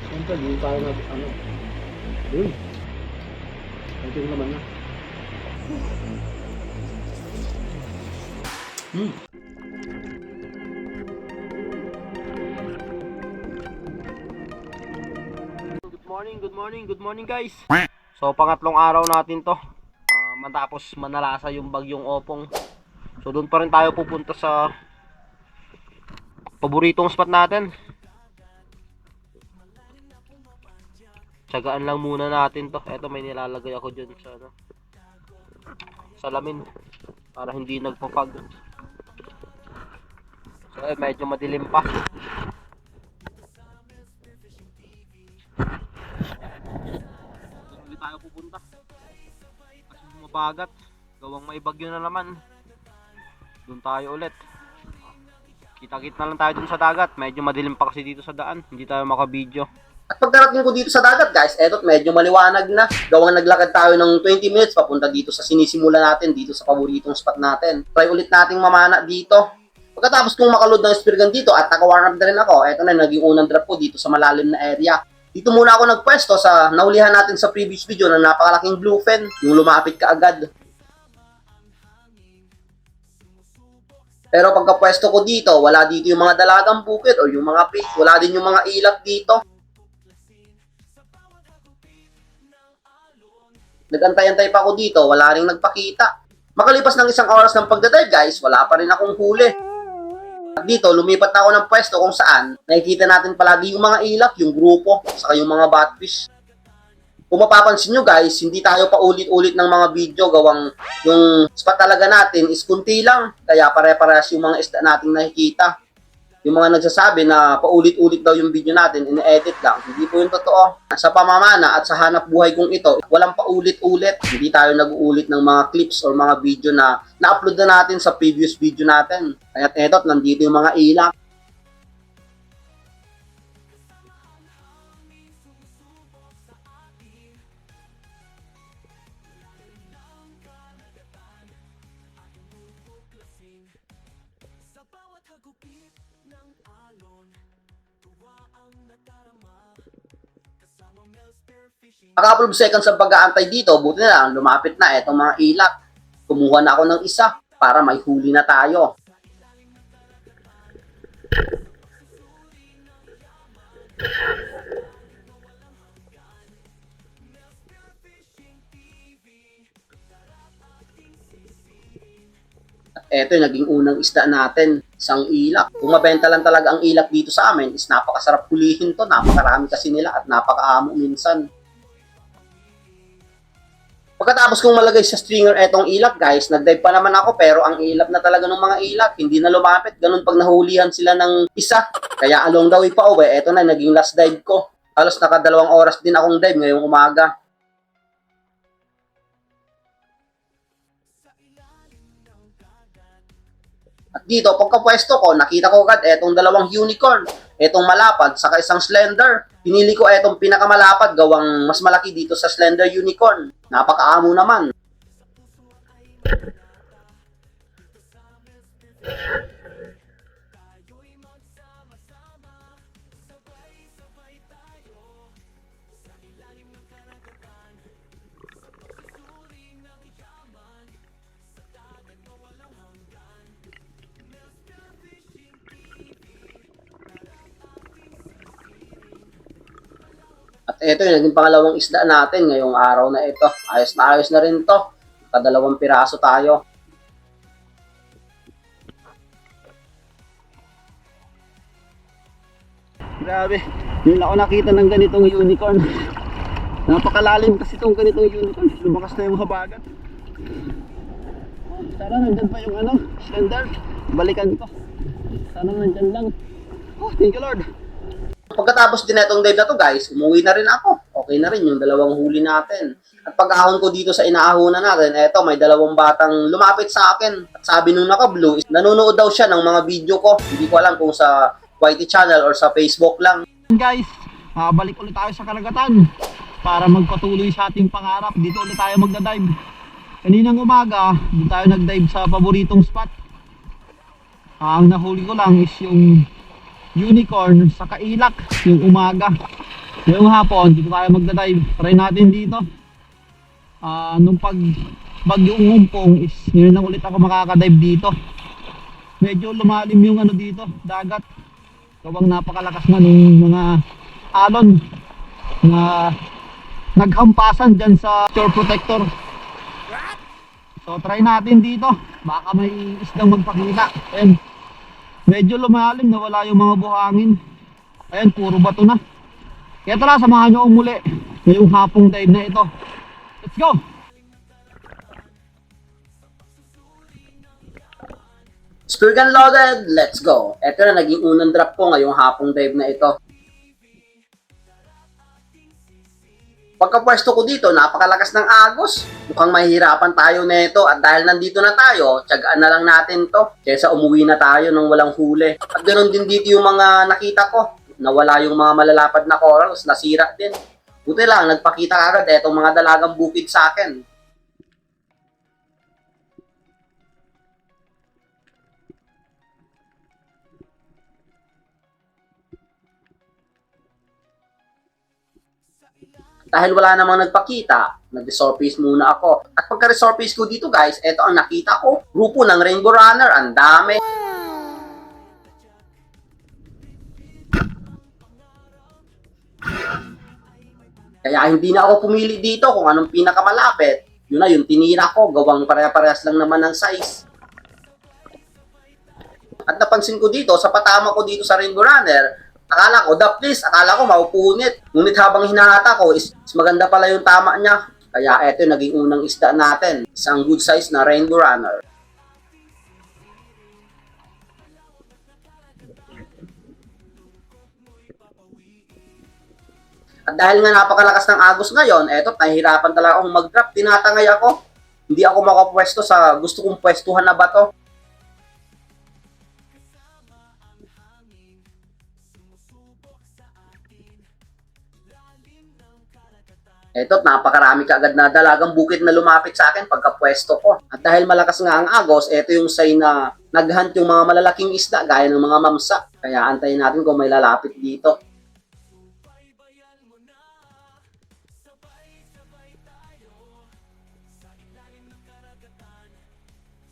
Siyempre, hindi tayo na, yun. Ito naman na. Good morning guys. So pangatlong araw natin to. Matapos manalasa yung bagyong Opong. So doon pa rin tayo pupunta sa paboritong spot natin. Tsagaan lang muna natin to. Eto, may nilalagay ako dyan sa salamin para hindi nagpapag. So medyo madilim pa. Doon tayo pupunta kasi mabagat, gawang may bagyo na naman. Doon tayo ulit. Kita-kit na lang tayo dun sa dagat. Medyo madilim pa kasi dito sa daan, hindi tayo makabidyo. At pagdarating ko dito sa dagat guys, eto medyo maliwanag na. Gawang naglakad tayo ng 20 minutes papunta dito sa sinisimula natin, dito sa paboritong spot natin. Try ulit nating mamana dito. Pagkatapos kong makaload ng spear gun dito at naka-warm up na rin ako, eto na naging unang drop ko dito sa malalim na area. Dito muna ako nagpwesto sa naulihan natin sa previous video na napakalaking bluefin, yung lumapit ka agad. Pero pagkapwesto ko dito, wala dito yung mga dalagang bukid o yung mga fish, wala din yung mga ilap dito. Nagantay-antay pa ako dito, wala ring nagpakita. Makalipas ng isang oras ng pagdadive guys, wala pa rin akong huli. At dito, lumipat na ako ng pwesto kung saan nakikita natin palagi yung mga ilap, yung grupo, saka yung mga batfish. Kung mapapansin nyo guys, hindi tayo paulit-ulit ng mga video gawang yung spot talaga natin is kunti lang. Kaya pare-parehas yung mga isda nating nakikita. Yung mga nagsasabi na paulit-ulit daw yung video natin, ine-edit lang. Hindi po yung totoo. Sa pamamana at sa hanap buhay kong ito, walang paulit-ulit. Hindi tayo nag-uulit ng mga clips or mga video na na-upload na natin sa previous video natin. Kaya eto't nandito yung mga ilak. A couple of seconds ang pag-aantay dito, buti na lang, lumapit na etong mga ilak. Kumuha na ako ng isa para may huli na tayo. At eto yung naging unang isda natin, isang ilak. Kung mabenta lang talaga ang ilak dito sa amin, is napakasarap hulihin to, napakarami kasi nila at napakaamo minsan. Pagkatapos kong malagay sa stringer etong ilak guys, nag-dive pa naman ako pero ang ilap na talaga ng mga ilak, hindi na lumapit. Ganun pag nahulihan sila ng isa. Kaya along the way pa uwi, eto na naging last dive ko. Halos nakadalawang oras din akong dive ngayong umaga. At dito, pagkapwesto ko, nakita ko agad etong dalawang unicorn, etong malapad, saka isang slender. Pinili ko etong pinakamalapad, gawang mas malaki dito sa slender unicorn. Napakaamo naman. At ito yung naging pangalawang isda natin ngayong araw na ito. Ayos na rin to. Kadalawang piraso tayo. Grabe. Yung ako nakita ng ganitong unicorn. Napakalalim kasi itong ganitong unicorn. Lumakas na yung habagat. Sana nandyan pa yung slender. Balikan ko. Sana nandyan lang. Oh, thank you Lord. Pagkatapos din itong dive na to guys, umuwi na rin ako. Okay na rin yung dalawang huli natin. At pag-ahon ko dito sa inaahunan natin, eto may dalawang batang lumapit sa akin. At sabi nung naka-blue, nanonood daw siya ng mga video ko. Hindi ko alam kung sa YT channel or sa Facebook lang. Guys, balik ulit tayo sa karagatan para magpatuloy sa ating pangarap. Dito ulit tayo magda-dive. Kaninang umaga, dito tayo nag-dive sa paboritong spot. Ang nahuli ko lang is yung unicorn sa kailak, yung umaga. Yung hapon, dito tayo magdadive. Try natin dito. Nung pag bagyong umumpong is yun na ulit ako makakadive dito. Medyo lumalim yung ano dito, dagat. Gawang napakalakas na ng mga alon na naghampasan dyan sa shore protector. So try natin dito, baka may isdang magpakita. Ayan, medyo lumalim, nawala yung mga buhangin. Ayan, puro bato na. Kaya tara, samahan nyo muli ngayong hapong dive na ito. Let's go! Spear gun loaded, let's go! Ito na naging unang drop ko ngayong hapong dive na ito. Pagkapwesto ko dito, napakalakas ng agos. Mukhang mahihirapan tayo nito at dahil nandito na tayo, tiyagaan na lang natin to kaysa umuwi na tayo nang walang huli. At ganoon din dito yung mga nakita ko. Nawala yung mga malalapad na corals, nasira din. Buti lang, nagpakita agad etong mga dalagang bukid sa akin. Dahil wala namang nagpakita, nag-resurface muna ako. At pagka-resurface ko dito guys, eto ang nakita ko. Grupo ng Rainbow Runner, ang dami. Kaya hindi na ako pumili dito kung anong pinakamalapit. Yun na yung tinira ko, gawang pare-parehas lang naman ng size. At napansin ko dito, sa patama ko dito sa Rainbow Runner, akala ko, akala ko maupunit. Ngunit habang hinahata ko, is maganda pala yung tama niya. Kaya eto yung naging unang isda natin. Isang good size na Rainbow Runner. At dahil nga napakalakas ng agos ngayon, eto, nahihirapan talaga akong mag-drop. Tinatangay ako. Hindi ako makapwesto sa gusto kong pwestuhan na bato. Eto, napakarami kaagad na dalagang bukid na lumapit sa akin pagkapwesto ko. At dahil malakas nga ang agos, eto yung sign na naghunt yung mga malalaking isda gaya ng mga mamsa. Kaya antayin natin kung may lalapit dito.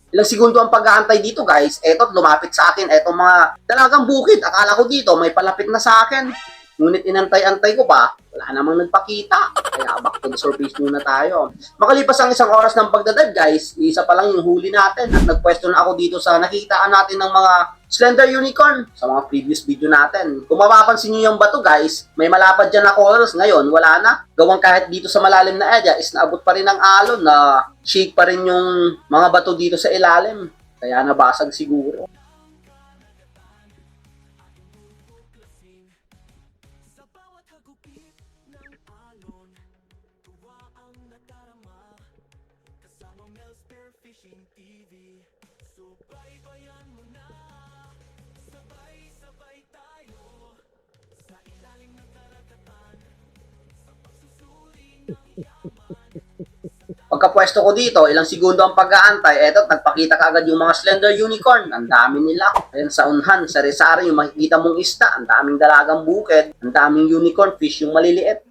Ilang segundo ang pag-aantay dito guys, eto lumapit sa akin, eto mga dalagang bukid. Akala ko dito may palapit na sa akin. Ngunit inantay-antay ko pa, wala namang nagpakita. Kaya back to the surface muna tayo. Makalipas ang isang oras ng pagdadive guys, isa pa lang yung huli natin. At nagpwesto na ako dito sa nakitaan natin ng mga slender unicorn sa mga previous video natin. Kung mapapansin nyo yung bato guys, may malapad dyan na corals. Ngayon, wala na. Gawang kahit dito sa malalim na area is naabot pa rin ng alon na shake pa rin yung mga bato dito sa ilalim. Kaya nabasag siguro. Pagkapwesto ko dito, ilang segundo ang pag-aantay, eto, nagpakita kaagad yung mga slender unicorn. Ang dami nila. Ayan sa unhan, sa resari, yung makikita mong isda, ang daming dalagang bukid, ang daming unicorn fish, yung maliliit.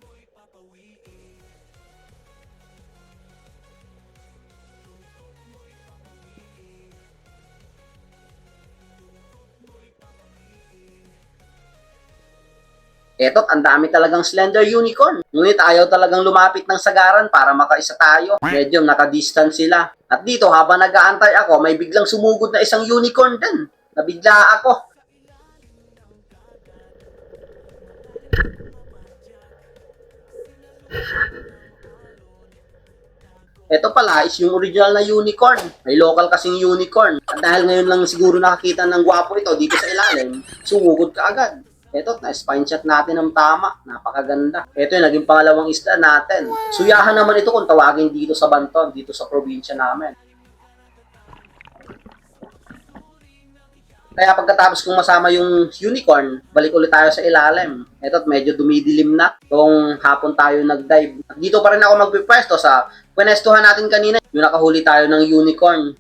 Eto, ang dami talagang slender unicorn. Ngunit ayaw talagang lumapit ng sagaran para makaisa tayo. Medyo naka-distance sila. At dito, habang nag-aantay ako, may biglang sumugod na isang unicorn din. Nabigla ako. Ito pala is yung original na unicorn. May local kasing unicorn. At dahil ngayon lang siguro nakakita ng gwapo ito dito sa ilalim, sumugod ka agad. Ito, na-spine shot natin ng tama. Napakaganda. Ito yung naging pangalawang isda natin. Suyahan naman ito kung tawagin dito sa Banton, dito sa probinsya namin. Kaya pagkatapos kong masama yung unicorn, balik ulit tayo sa ilalim. Ito, medyo dumidilim na kung hapon tayo nag-dive. At dito pa rin ako magpipwesto sa pwenestuhan natin kanina. Yung nakahuli tayo ng unicorn.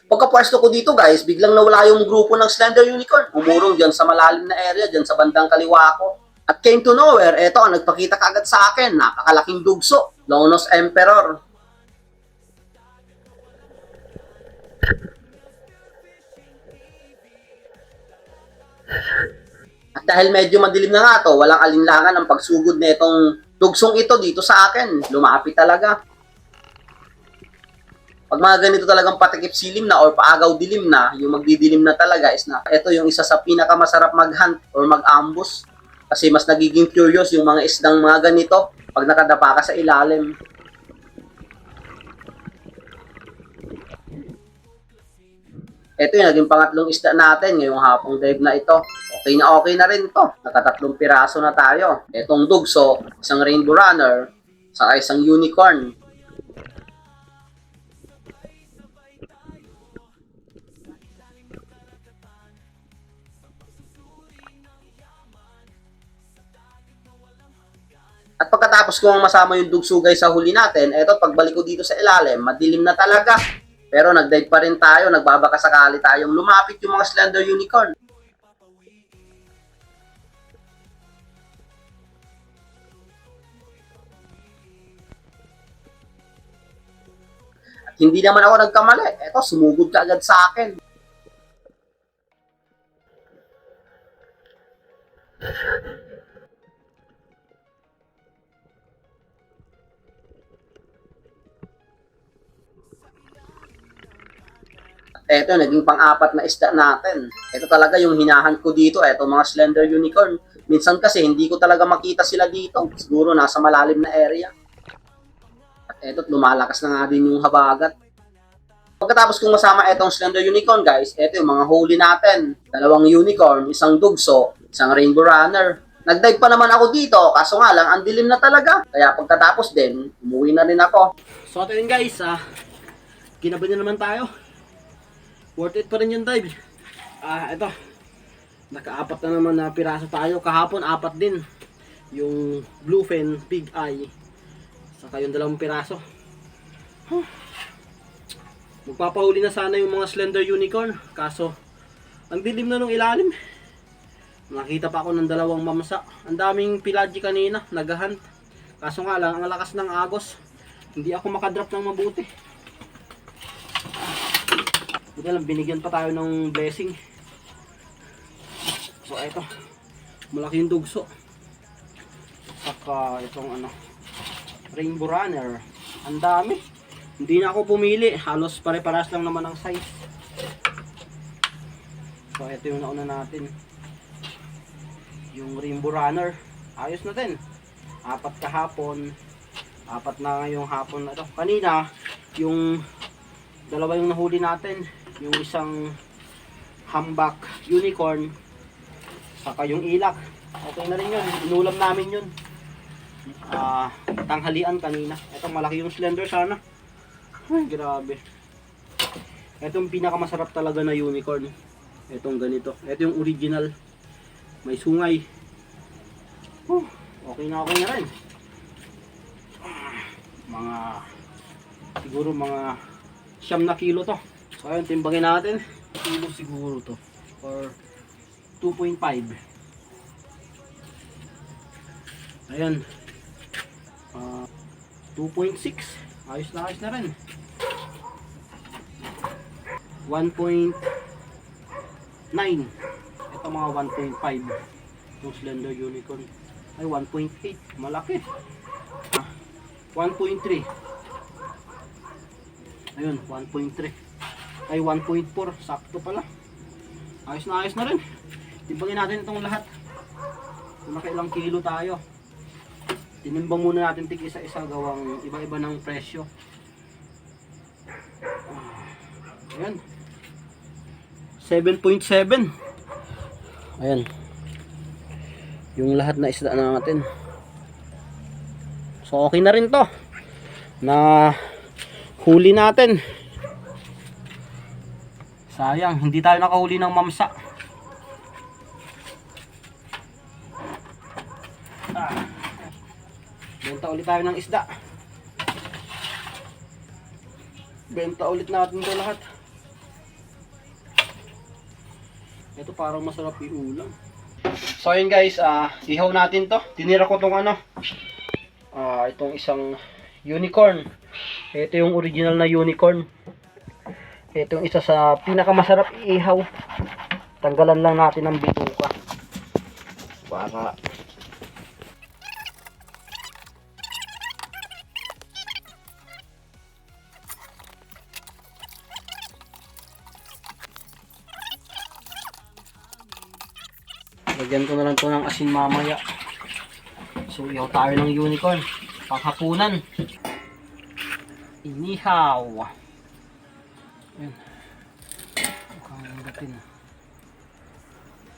Pagkapwesto ko dito guys, biglang nawala yung grupo ng Slender Unicorn. Umurong dyan sa malalim na area, dyan sa bandang kaliwa ko. At came to nowhere, eto ang nagpakita kagad sa akin, napakalaking dugso, Lonos Emperor. At dahil medyo madilim na nga to, walang alinlangan ang pagsugod na itong dugsong ito dito sa akin. Lumapit talaga. Pag mga ganito talagang patikip silim na or paagaw dilim na, yung magdidilim na talaga is na ito yung isa sa pinakamasarap mag-hunt or mag-ambush. Kasi mas nagiging curious yung mga isdang mga ganito pag nakadapa ka sa ilalim. Ito yung naging pangatlong isda natin ngayong hapong dive na ito. Okay na rin to. Nakatatlong piraso na tayo. Itong dugso, isang rainbow runner, saka isang unicorn. At pagkatapos kong masama yung dugsugay sa huli natin, eto pagbalik ko dito sa ilalim, madilim na talaga. Pero nag-dive pa rin tayo, nagbabaka sakali tayong lumapit yung mga Slender Unicorn. At hindi naman ako nagkamali, eto sumugod ka agad sa akin. Ito, naging pang-apat na isda natin. Ito talaga yung hinahunt ko dito, ito mga Slender Unicorn. Minsan kasi hindi ko talaga makita sila dito. Siguro nasa malalim na area. At ito, lumalakas na nga din yung habagat. Pagkatapos kong masama itong Slender Unicorn guys, ito yung mga huli natin. 2 unicorn, isang dugso, isang rainbow runner. Nag-dive pa naman ako dito, kaso nga lang, ang dilim na talaga. Kaya pagkatapos din, umuwi na rin ako. So ito yun guys, kinaban na naman tayo. Worth it pa rin yung dive. Ito. Naka-4 na naman na piraso tayo. Kahapon 4 din. Yung bluefin, pig eye. Saka yung 2 piraso. Magpapahuli na sana yung mga Slender Unicorn. Kaso, ang dilim na nung ilalim. Nakita pa ako ng 2 mamsa. Ang daming piladji kanina, naghahunt. Kaso nga lang, ang lakas ng agos. Hindi ako makadrop ng mabuti. Buti lang, binigyan pa tayo ng blessing. So ito, malaki yung dugso. Saka itong rainbow runner. Ang dami. Hindi na ako pumili, halos pare-paras lang naman ang size. So ito yung nauna natin, yung rainbow runner. Ayos na din. 4 kahapon, 4 na ngayong hapon na ito. Kanina yung 2 yung nahuli natin, yung isang humpback unicorn, saka yung ilak. Okay na rin yun, inulam namin yun tanghalian kanina. Itong malaki yung slender sana. Ay grabe. Itong pinakamasarap talaga na unicorn, itong ganito. Ito yung original, may sungay. Okay na rin. Siguro mga 9 na kilo to. So ayun, timbangin natin. Kilo siguro to, or 2.5. Ayan, 2.6. Ayos na rin. 1.9. Ito mga 1.5. Yung Slender Unicorn ay 1.8, malaki. 1.3. Ayun, 1.3. Ay 1.4, sakto pala. Ayos na rin. Timbangin natin itong lahat. Kung nakailang kilo tayo. Tinimbang muna natin tig isa-isa, gawang iba-iba ng presyo. Ayan, 7.7. Ayan, yung lahat na isda natin. So okay na rin to, na huli natin. Sayang, hindi tayo nakahuli ng mamsa. Benta ulit tayo ng isda. Benta ulit natin ito lahat. Ito parang masarap iulam. So ayun guys, ihaw natin to. Tinira ko tong ano, itong isang unicorn. Ito yung original na unicorn. Ito yung isa sa pinakamasarap ihaw. Tanggalan lang natin ng bituka. Para lagyan ko na lang to ng asin mamaya. So, ihaw tayo ng unicorn. Panghapunan. Inihaw. Ayan. Mukhang magatin.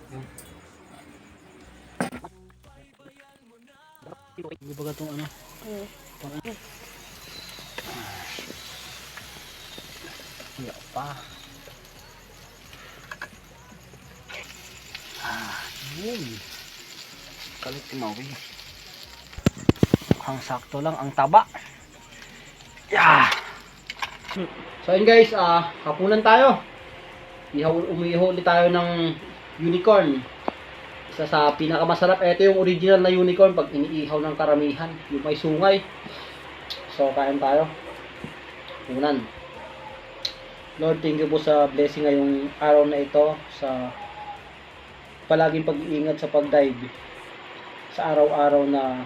Ayan. Hindi ba itong ano? Iya pa. Yun. Kalit tumawi. Mukhang sakto lang ang taba. Yeah! So yun guys, hapunan tayo. Umiihaw ulit tayo ng unicorn. Isa sa pinakamasarap. Ito yung original na unicorn pag iniihaw ng karamihan. Yung may sungay. So kain tayo. Hapunan. Lord, thank you po sa blessing ngayong araw na ito. Sa palaging pag-iingat sa pag-dive sa araw-araw na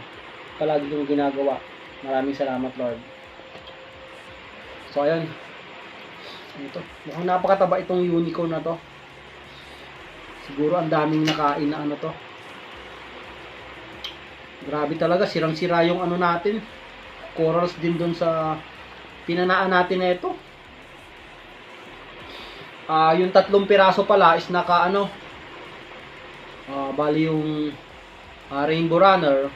palagi kong ginagawa. Maraming salamat, Lord. So, ayan. Ito. Mukhang napakataba itong unicorn na to. Siguro ang daming nakain na ano to. Grabe talaga. Sirang-sira yung ano natin. Corals din dun sa pinanaan natin na ito. Yung 3 piraso pala is naka ano. Bali yung rainbow runner,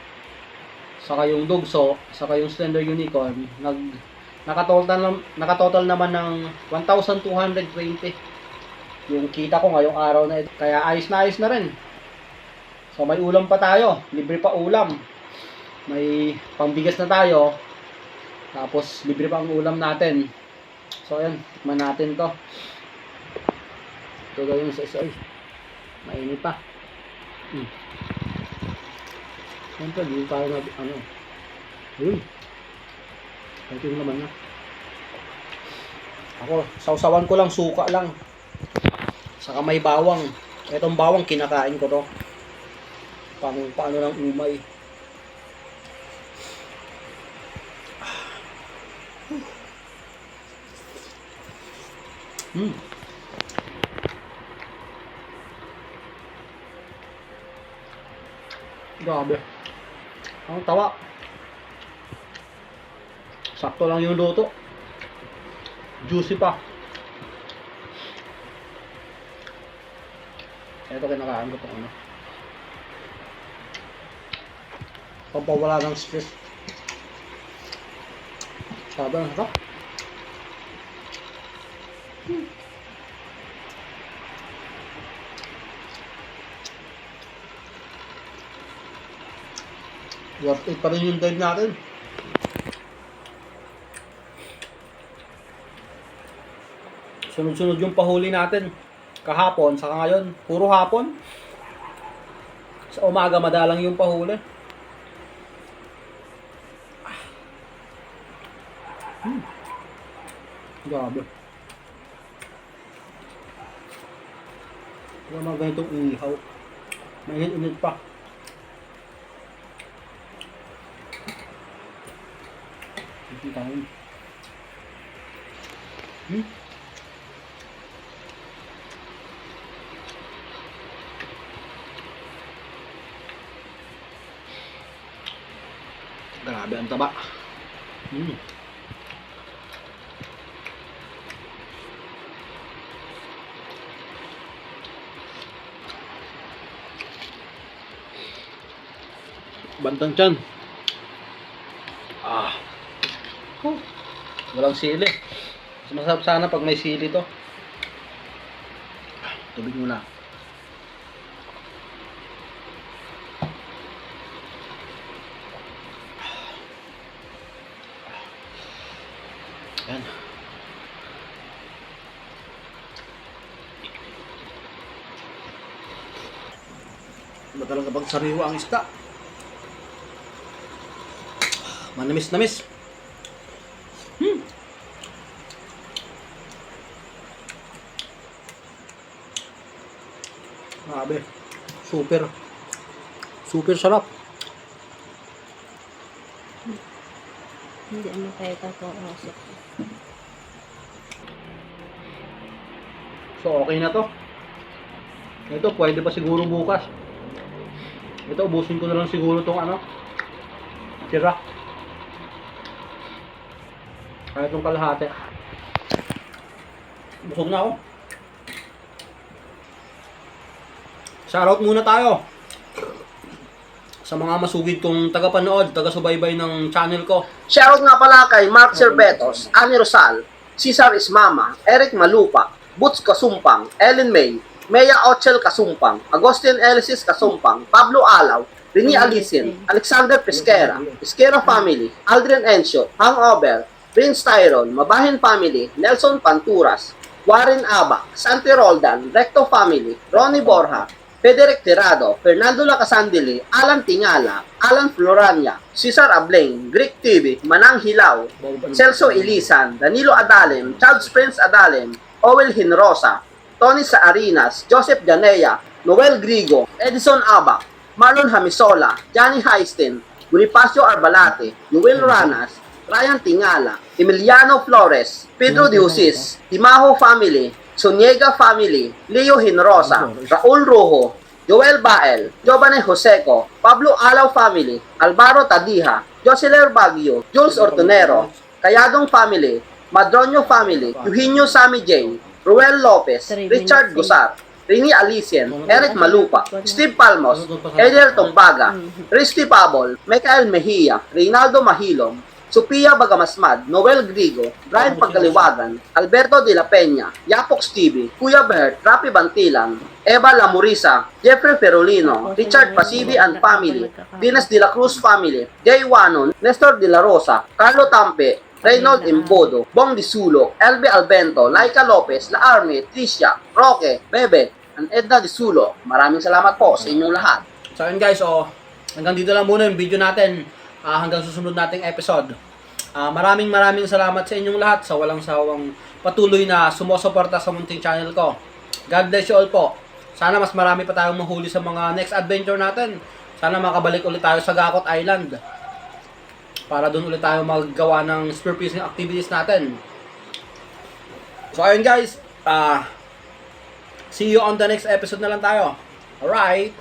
saka yung dugso, saka yung slender unicorn, nakatotal naman ng 1,220 yung kita ko ngayong araw na ito. Kaya ayos na rin. So may ulam pa tayo, libre pa ulam, may pangbigas na tayo, tapos libre pa ang ulam natin. So ayan, tikman natin to. Ito gawin sa isa, mainit pa. Siyempre, hindi tayo na, ano, yun. Ito yung naman na. Ako, sausawan ko lang, suka lang. Saka may bawang. Itong bawang, kinakain ko to. Paano ng umay. Grabe. Ang tawa. Sakto lang yung luto. Juicy pa. Ito kinakain ko itong ano. Pampawala ng stress. Sabi na sarap. Worth it pa rin yung dive natin. Sunod-sunod yung pahuli natin. Kahapon, saka ngayon, puro hapon. Sa umaga, madalang yung pahuli. Grabe. Wala mga ganitong ihaw. Mainit-init pa. Hindi tayo. Grabe ang taba. Bantang tiyan. Walang sili. Mas masarap sana pag may sili to. Tubig muna. Ayan. Iba talaga pag sariwa ang isda. Manamis-namis. Grabe. Super. Super sarap. Hindi mo kayo tapuosok. So, okay na to. Ito, pwede pa siguro bukas. Ito, ubusin ko na lang siguro tong ano. Tira. Kaya itong kalahati. Busog na ako. Shoutout muna tayo sa mga masugid kong tagapanood, taga-subaybay ng channel ko. Shoutout nga pala kay Mark Cervetos, Ani Rosal, Cesar Ismama, Eric Malupa, Boots Kasumpang, Ellen May, Mea Ochel Kasumpang, Agustin Elisis Kasumpang, Pablo Alaw, Rini Alicin, Alexander Pesquera, Pesquera Family, Aldrin Encio, Hangover, Prince Tyrone, Mabahin Family, Nelson Panturas, Warren Aba, Santi Roldan, Recto Family, Ronnie Borja, Federic Tirado, Fernando Lacasandili, Alan Tingala, Alan Florania, Cesar Ableng, Greek TV, Manang Hilaw, Celso Ilisan, Danilo Adalem, Charles Prince Adalem, Owel Hinrosa, Tony Saarinas, Joseph Janea, Noel Grigo, Edison Aba, Marlon Hamisola, Johnny Heisten, Bonifacio Arbalate, Yuel Ranas, Ryan Tingala, Emiliano Flores, Pedro Diusis, Timaho Family, Soniega Family, Leo Hinrosa, Raul Rojo, Joel Bael, Giovanni Joseco, Pablo Alaw Family, Alvaro Tadiha, Joseler Baguio, Jules Ortonero, Kayadong Family, Madronio Family, Eugenio Sammy J, Ruel Lopez, Richard Gusar, Rini Alicien, Eric Malupa, Steve Palmos, Ediel Tombaga, Risty Pabol, Michael Mejia, Reynaldo Mahilom, Sophia Bagamasmad, Noel Grigo, Brian Pagkaliwagan, Alberto de la Peña, Yapox TV, Kuya Bert, Rapi Bantilan, Eva Lamurisa, Jeffrey Ferolino, Richard Pasibi and Family, Dinas de la Cruz Family, Jay Wanon, Nestor de la Rosa, Carlo Tampe, Reynold Imbodo, Bong Disulo, LB Albento, Laika Lopez, La Arme, Tricia, Roque, Bebe, and Edna Disulo. Maraming salamat po sa inyong lahat. So yun guys, hanggang dito lang muna yung video natin. Hanggang susunod nating episode. Maraming salamat sa inyong lahat sa walang sawang patuloy na sumusuporta sa munting channel ko. God bless you all po. Sana mas marami pa tayong mahuli sa mga next adventure natin. Sana makabalik ulit tayo sa Gakot Island. Para doon ulit tayo maggawa ng spearfishing activities natin. So ayun guys, see you on the next episode na lang tayo. Alright.